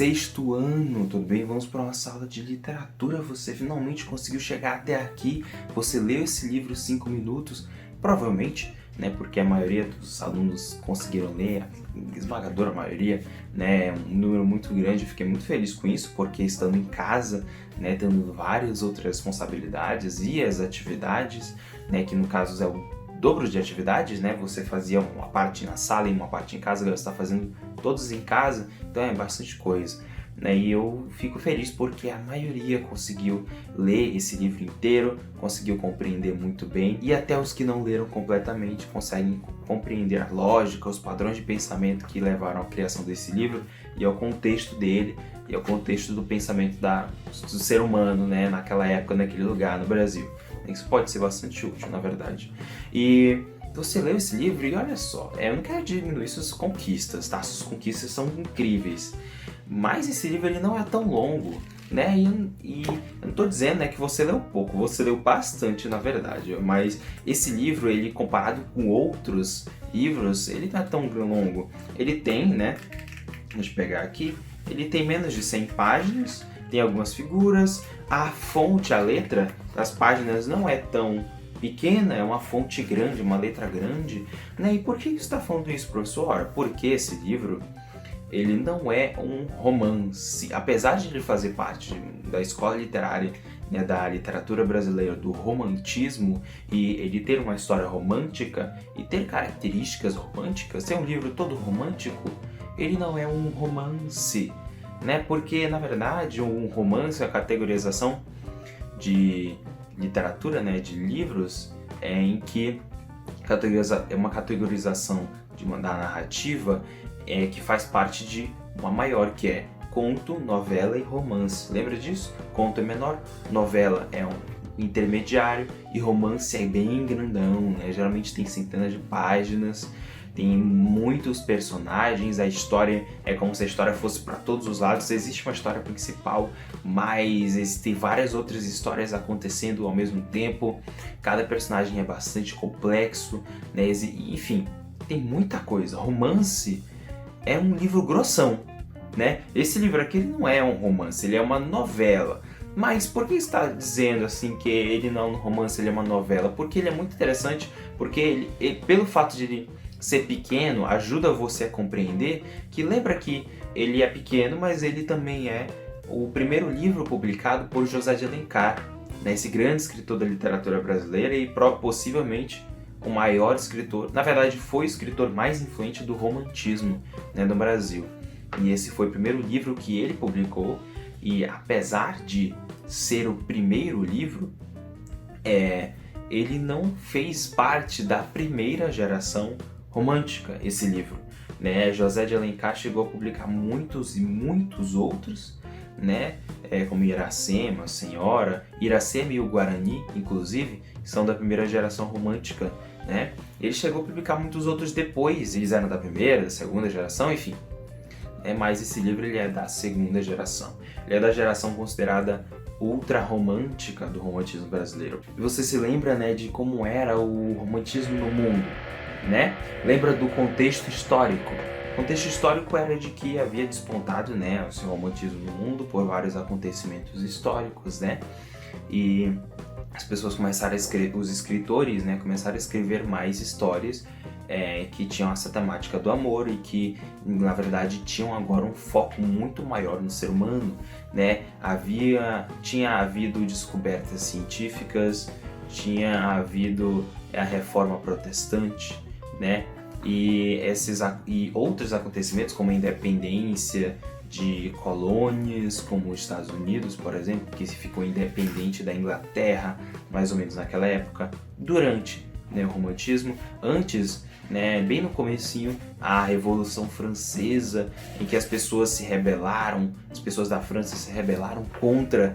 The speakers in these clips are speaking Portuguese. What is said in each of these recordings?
sexto ano, tudo bem? Vamos para uma sala de literatura. Você finalmente conseguiu chegar até aqui. Você leu esse livro em 5 minutos, provavelmente, né? Porque a maioria dos alunos conseguiram ler, a esmagadora maioria, né? Um número muito grande. Eu fiquei muito feliz com isso, porque estando em casa, né? Tendo várias outras responsabilidades e as atividades, né? Que no caso é o dobro de atividades, né? Você fazia uma parte na sala e uma parte em casa, agora você está fazendo todos em casa, então é bastante coisa, né? E eu fico feliz porque a maioria conseguiu ler esse livro inteiro, conseguiu compreender muito bem, e até os que não leram completamente conseguem compreender a lógica, os padrões de pensamento que levaram à criação desse livro e ao contexto dele, e ao contexto do pensamento do ser humano, né? Naquela época, naquele lugar, no Brasil. Isso pode ser bastante útil, na verdade. E você leu esse livro e olha só, eu não quero diminuir suas conquistas, tá? Suas conquistas são incríveis. Mas esse livro ele não é tão longo, né? E eu não tô dizendo, né, que você leu pouco, você leu bastante, na verdade. Mas esse livro, ele comparado com outros livros, ele não é tão longo. Ele tem, né? Deixa eu pegar aqui. Ele tem menos de 100 páginas, tem algumas figuras, a fonte, a letra das páginas não é tão pequena, é uma fonte grande, uma letra grande, né? E por que você está falando isso, professor? Porque esse livro, ele não é um romance. Apesar de ele fazer parte da escola literária, né, da literatura brasileira, do romantismo, e ele ter uma história romântica e ter características românticas, ser um livro todo romântico, ele não é um romance, né? Porque, na verdade, um romance, a categorização de literatura, né, de livros, é em que é uma categorização da narrativa que faz parte de uma maior, que é conto, novela e romance. Lembra disso? Conto é menor, novela é um intermediário e romance é bem grandão, né? Geralmente tem centenas de páginas, tem muitos personagens, a história é como se a história fosse para todos os lados. Existe uma história principal, mas existem várias outras histórias acontecendo ao mesmo tempo. Cada personagem é bastante complexo, né? Enfim, tem muita coisa. Romance é um livro grossão, né? Esse livro aqui ele não é um romance, ele é uma novela. Mas por que está dizendo assim que ele não é um romance, ele é uma novela? Porque ele é muito interessante, porque ele pelo fato de ele ser pequeno, ajuda você a compreender que lembra que ele é pequeno, mas ele também é o primeiro livro publicado por José de Alencar, né? Esse grande escritor da literatura brasileira e possivelmente o maior escritor, na verdade foi o escritor mais influente do romantismo, né, no Brasil. E esse foi o primeiro livro que ele publicou, e apesar de ser o primeiro livro, ele não fez parte da primeira geração romântica, esse livro, né? José de Alencar chegou a publicar muitos e muitos outros, né? Como Iracema, Senhora, Iracema e o Guarani, inclusive, são da primeira geração romântica, né? Ele chegou a publicar muitos outros depois, eles eram da primeira, da segunda geração, enfim. Mas esse livro ele é da segunda geração. Ele é da geração considerada ultra romântica do romantismo brasileiro. E você se lembra, né, de como era o romantismo no mundo, né? Lembra do contexto histórico? O contexto histórico era de que havia despontado, né, o seu romantismo no mundo por vários acontecimentos históricos, né? E as pessoas começaram a escrever, os escritores, né, começaram a escrever mais histórias que tinham essa temática do amor e que, na verdade, tinham agora um foco muito maior no ser humano, né? Tinha havido descobertas científicas, tinha havido a reforma protestante, né? E outros acontecimentos como a independência de colônias, como os Estados Unidos, por exemplo, que ficou independente da Inglaterra, mais ou menos naquela época, durante, né, o romantismo, antes, né, bem no comecinho, a Revolução Francesa, em que as pessoas da França se rebelaram contra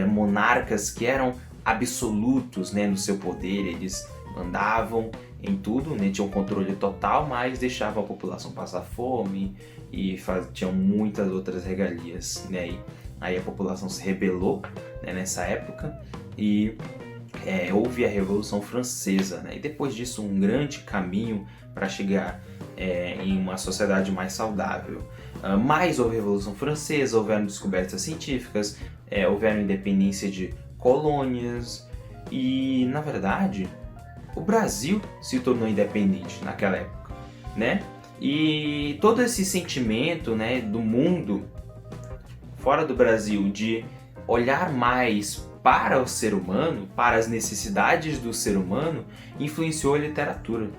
monarcas que eram absolutos, né, no seu poder. Eles mandavam em tudo, né, tinham controle total, mas deixavam a população passar fome e tinham muitas outras regalias, né? Aí a população se rebelou, né, nessa época e houve a Revolução Francesa, né? E depois disso um grande caminho para chegar em uma sociedade mais saudável. Mas houve a Revolução Francesa, houveram descobertas científicas, houveram independência de colônias e, na verdade, o Brasil se tornou independente naquela época, né? E todo esse sentimento, né, do mundo fora do Brasil de olhar mais para o ser humano, para as necessidades do ser humano, influenciou a literatura.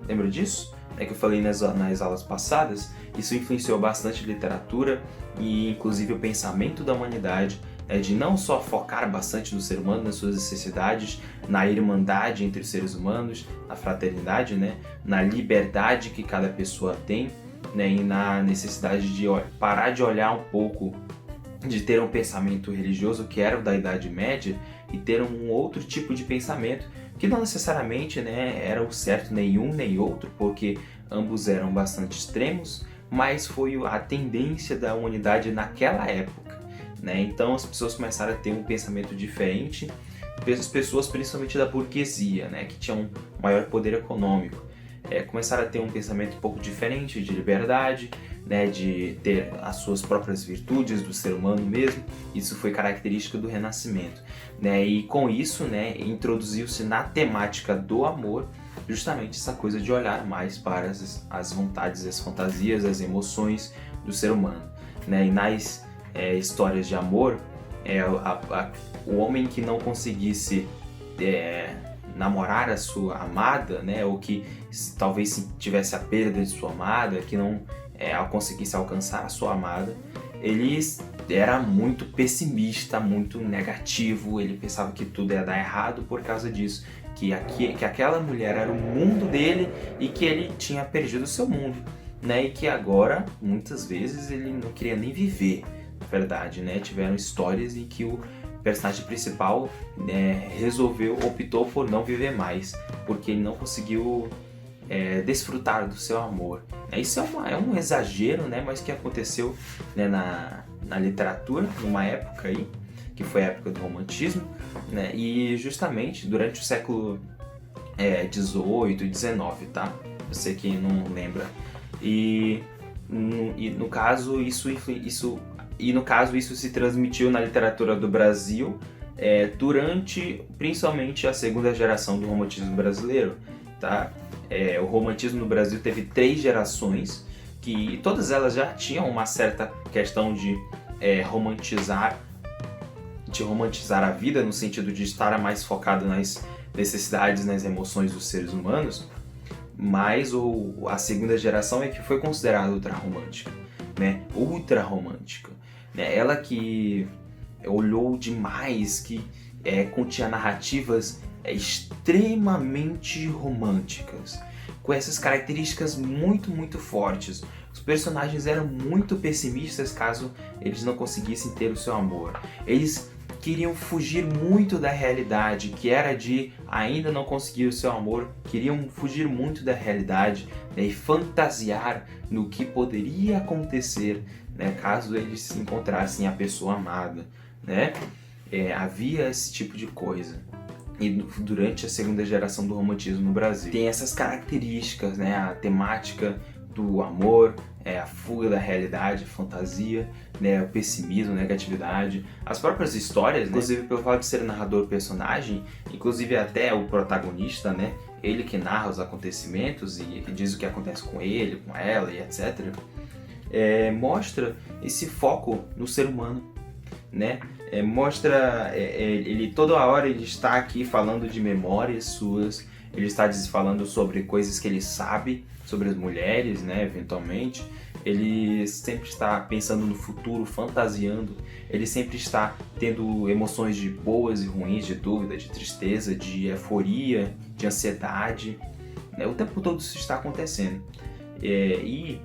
Lembra disso? É que eu falei nas aulas passadas, isso influenciou bastante a literatura e inclusive o pensamento da humanidade, de não só focar bastante no ser humano, nas suas necessidades, na irmandade entre os seres humanos, na fraternidade, né? Na liberdade que cada pessoa tem, né? E na necessidade de parar de olhar um pouco, de ter um pensamento religioso que era o da Idade Média e ter um outro tipo de pensamento que não necessariamente, né, era o certo nenhum nem outro, porque ambos eram bastante extremos, mas foi a tendência da humanidade naquela época, né? Então as pessoas começaram a ter um pensamento diferente, as pessoas principalmente da burguesia, né, que tinham um maior poder econômico, começaram a ter um pensamento um pouco diferente de liberdade, né, de ter as suas próprias virtudes do ser humano mesmo. Isso foi característica do Renascimento, né? E com isso, né, introduziu-se na temática do amor justamente essa coisa de olhar mais para as vontades, as fantasias, as emoções do ser humano, né? E nas histórias de amor, o homem que não conseguisse namorar a sua amada, né, ou que talvez tivesse a perda de sua amada, que não conseguisse alcançar a sua amada, ele era muito pessimista, muito negativo, ele pensava que tudo ia dar errado por causa disso, que aquela mulher era o mundo dele e que ele tinha perdido o seu mundo, né, e que agora, muitas vezes, ele não queria nem viver, na verdade, né, tiveram histórias em que o personagem principal optou por não viver mais, porque ele não conseguiu desfrutar do seu amor. Isso é um exagero, né, mas que aconteceu, né, na literatura, numa época aí, que foi a época do romantismo, né, e justamente durante o século XVIII e XIX, tá? Você que não lembra. E no caso isso se transmitiu na literatura do Brasil durante principalmente a segunda geração do romantismo brasileiro, tá? O romantismo no Brasil teve 3 gerações, que todas elas já tinham uma certa questão de romantizar a vida, no sentido de estar mais focado nas necessidades, nas emoções dos seres humanos, mas a segunda geração é que foi considerada ultrarromântica, né? Ultrarromântica, né? Ela que olhou demais, que continha narrativas extremamente românticas, com essas características muito, muito fortes. Os personagens eram muito pessimistas caso eles não conseguissem ter o seu amor. Eles queriam fugir muito da realidade, que era de ainda não conseguir o seu amor, queriam fugir muito da realidade, né, e fantasiar no que poderia acontecer, né, caso eles se encontrassem a pessoa amada, né? Havia esse tipo de coisa. E durante a segunda geração do romantismo no Brasil tem essas características, né? A temática do amor, a fuga da realidade, a fantasia, né? O pessimismo, a negatividade, as próprias histórias, né? Inclusive pelo fato de ser narrador-personagem, inclusive até o protagonista, né? Ele que narra os acontecimentos e diz o que acontece com ele, com ela e etc. Mostra esse foco no ser humano, né? Mostra, ele toda hora ele está aqui falando de memórias suas, ele está falando sobre coisas que ele sabe sobre as mulheres, né, eventualmente. Ele sempre está pensando no futuro, fantasiando, ele sempre está tendo emoções de boas e ruins, de dúvida, de tristeza, de euforia, de ansiedade, né? O tempo todo isso está acontecendo. E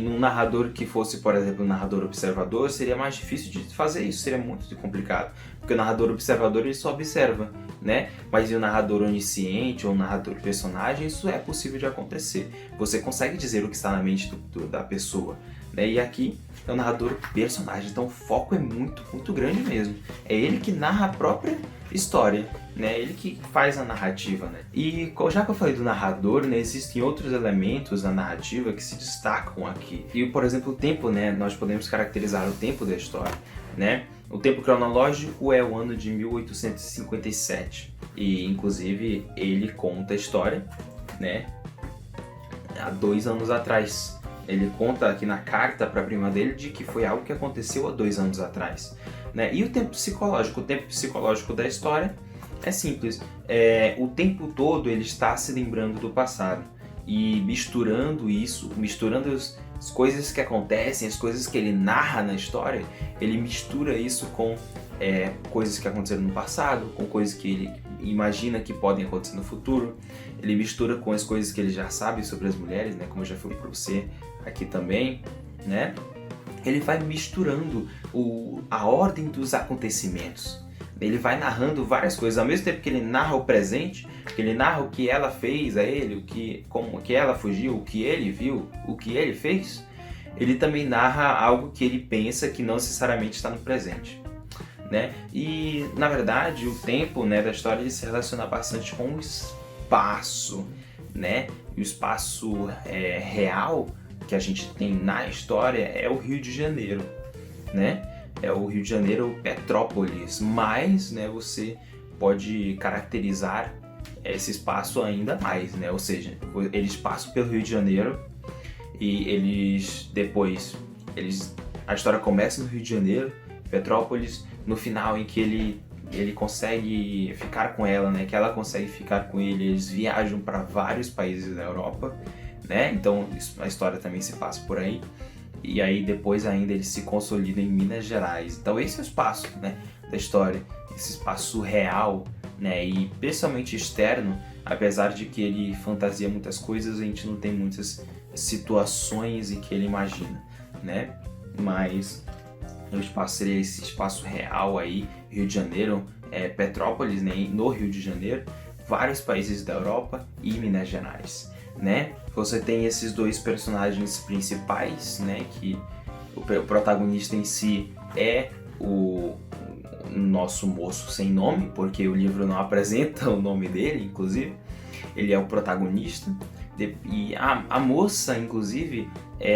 num narrador que fosse, por exemplo, um narrador observador, seria mais difícil de fazer isso, seria muito complicado, porque o narrador observador ele só observa, né? Mas o narrador onisciente ou o narrador personagem, isso é possível de acontecer. Você consegue dizer o que está na mente da pessoa, né? E aqui é o narrador personagem, então o foco é muito, muito grande mesmo. É ele que narra história, né? Ele que faz a narrativa, né? E já que eu falei do narrador, né, existem outros elementos da narrativa que se destacam aqui. E, por exemplo, o tempo, né? Nós podemos caracterizar o tempo da história, né? O tempo cronológico é o ano de 1857 e, inclusive, ele conta a história, né? Há 2 anos atrás. Ele conta aqui na carta para a prima dele de que foi algo que aconteceu há 2 anos atrás, né? E o tempo psicológico da história é simples. O tempo todo ele está se lembrando do passado e misturando isso, misturando as coisas que acontecem, as coisas que ele narra na história, ele mistura isso com coisas que aconteceram no passado, com coisas que ele imagina que podem acontecer no futuro. Ele mistura com as coisas que ele já sabe sobre as mulheres, né? Como eu já falei para você aqui também, né? Ele vai misturando a ordem dos acontecimentos. Ele vai narrando várias coisas, ao mesmo tempo que ele narra o presente, que ele narra o que ela fez a ele, como que ela fugiu, o que ele viu, o que ele fez. Ele também narra algo que ele pensa que não necessariamente está no presente, né? E, na verdade, o tempo, né, da história ele se relaciona bastante com o espaço, né? E o espaço real que a gente tem na história é o Rio de Janeiro, né? É o Rio de Janeiro, Petrópolis, mas, né, você pode caracterizar esse espaço ainda mais, né? Ou seja, eles passam pelo Rio de Janeiro e a história começa no Rio de Janeiro, Petrópolis, no final em que ele consegue ficar com ela, né? Que ela consegue ficar com ele, eles viajam para vários países da Europa, né? Então a história também se passa por aí. E aí depois ainda ele se consolida em Minas Gerais. Então esse é o espaço, né, da história, esse espaço real, né, e principalmente externo, apesar de que ele fantasia muitas coisas, a gente não tem muitas situações em que ele imagina, né? Mas o espaço seria esse espaço real aí, Rio de Janeiro, Petrópolis, né, no Rio de Janeiro, vários países da Europa e Minas Gerais, né? Você tem esses 2 personagens principais, né? Que o protagonista em si é o nosso moço sem nome, porque o livro não apresenta o nome dele, inclusive. Ele é o protagonista. E a moça, inclusive,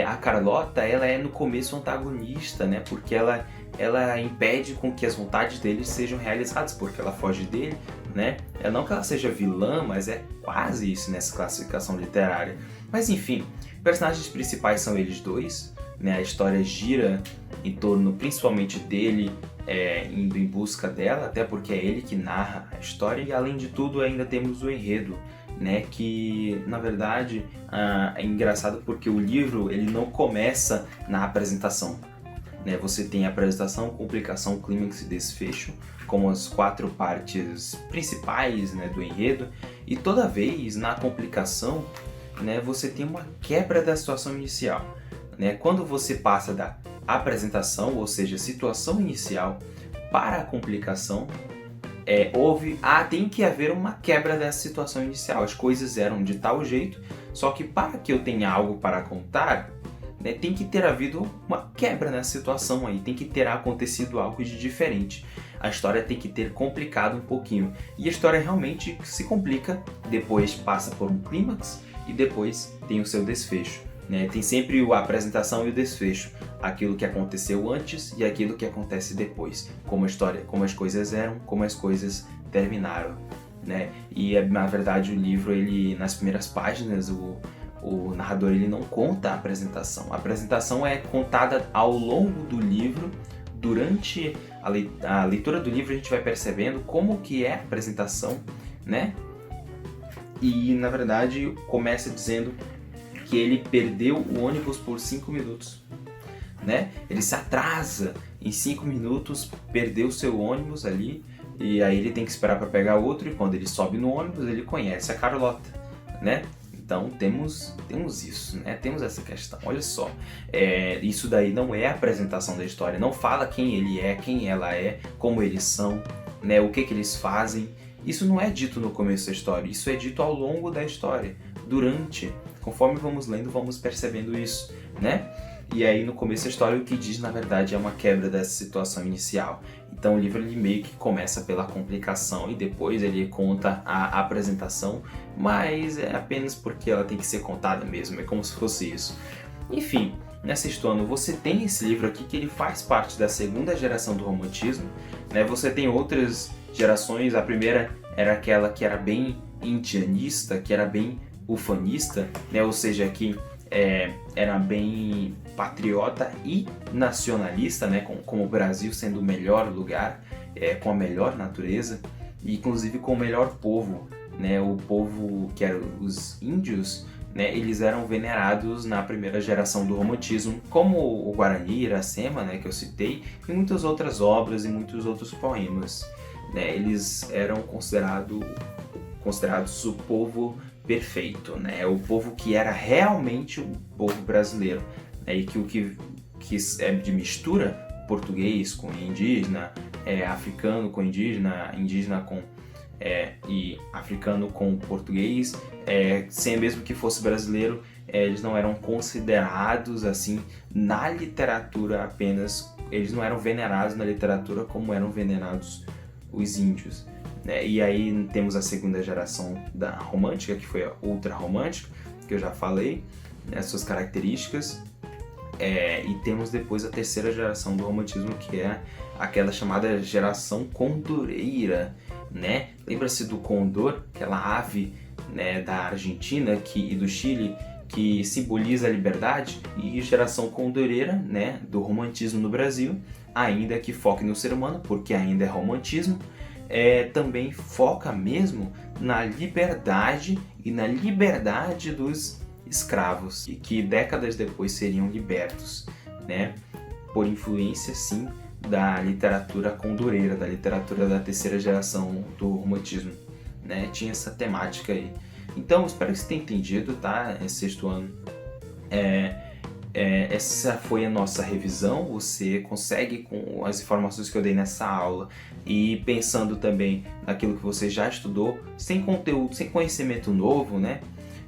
a Carlota, ela é no começo antagonista, né? Porque ela impede com que as vontades dele sejam realizadas, porque ela foge dele, né? Não que ela seja vilã, mas é quase isso nessa classificação literária. Mas enfim, personagens principais são eles 2, né? A história gira em torno principalmente dele, indo em busca dela, até porque é ele que narra a história. E além de tudo ainda temos o enredo, né? Que na verdade é engraçado porque o livro ele não começa na apresentação, né? Você tem a apresentação, complicação, clímax e desfecho como as 4 partes principais, né, do enredo, e toda vez na complicação, né, você tem uma quebra da situação inicial, né? Quando você passa da apresentação, ou seja, situação inicial, para a complicação, tem que haver uma quebra dessa situação inicial. As coisas eram de tal jeito, só que para que eu tenha algo para contar, né, tem que ter havido uma quebra nessa situação aí, tem que ter acontecido algo de diferente. A história tem que ter complicado um pouquinho. E a história realmente se complica, depois passa por um clímax e depois tem o seu desfecho, né? Tem sempre a apresentação e o desfecho, aquilo que aconteceu antes e aquilo que acontece depois, como as coisas eram, como as coisas terminaram, né? E na verdade o livro, ele nas primeiras páginas, o narrador ele não conta a apresentação. A apresentação é contada ao longo do livro. Durante a leitura do livro a gente vai percebendo como que é a apresentação, né? E na verdade começa dizendo que ele perdeu o ônibus por 5 minutos, né? Ele se atrasa em 5 minutos, perdeu o seu ônibus ali, e aí ele tem que esperar para pegar outro, e quando ele sobe no ônibus ele conhece a Carlota, né? Então temos isso, né? Temos essa questão. Olha só, isso daí não é a apresentação da história, não fala quem ele é, quem ela é, como eles são, né? O que eles fazem. Isso não é dito no começo da história, isso é dito ao longo da história, conforme vamos lendo, vamos percebendo isso, né? E aí no começo da história o que diz na verdade é uma quebra dessa situação inicial. Então o livro ele meio que começa pela complicação e depois ele conta a apresentação, mas é apenas porque ela tem que ser contada mesmo, é como se fosse isso. Enfim, nessa história você tem esse livro aqui que ele faz parte da segunda geração do romantismo, né? Você tem outras gerações, a primeira era aquela que era bem indianista, que era bem ufanista, né? Ou seja, que era bem patriota e nacionalista, né? Como o Brasil sendo o melhor lugar, com a melhor natureza e inclusive com o melhor povo, né? O povo que eram os índios, né? Eles eram venerados na primeira geração do romantismo, como o Guarani, Iracema, né? Que eu citei, e muitas outras obras e muitos outros poemas, né? Eles eram considerados o povo perfeito, né? O povo que era realmente o povo brasileiro, né? E que o que é de mistura, português com indígena, africano com indígena, indígena com e africano com português, sem mesmo que fosse brasileiro, eles não eram considerados assim na literatura apenas, eles não eram venerados na literatura como eram venerados os índios. E aí temos a segunda geração da romântica, que foi a ultra romântica, que eu já falei, né, suas características, e temos depois a terceira geração do romantismo, que é aquela chamada geração condoreira, né? Lembra-se do condor, aquela ave, né, da Argentina e do Chile, que simboliza a liberdade, e geração condoreira, né, do romantismo no Brasil, ainda que foque no ser humano, porque ainda é romantismo, também foca mesmo na liberdade e na liberdade dos escravos, e que décadas depois seriam libertos, né, por influência sim da literatura condoreira, da literatura da terceira geração do romantismo, né? Tinha essa temática aí. Então, espero que você tenha entendido, tá? Sexto ano. Essa foi a nossa revisão. Você consegue, com as informações que eu dei nessa aula e pensando também naquilo que você já estudou, sem conteúdo, sem conhecimento novo, né?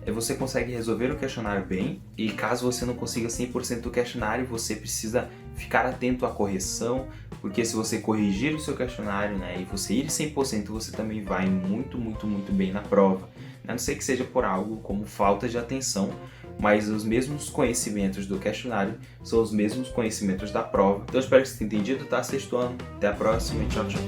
Você consegue resolver o questionário bem, e caso você não consiga 100% do questionário, você precisa ficar atento à correção, porque se você corrigir o seu questionário, né, e você ir 100%, você também vai muito, muito, muito bem na prova. A não ser que seja por algo como falta de atenção, mas os mesmos conhecimentos do questionário são os mesmos conhecimentos da prova. Então eu espero que você tenha entendido, tá? Sexto ano, até a próxima e tchau, tchau.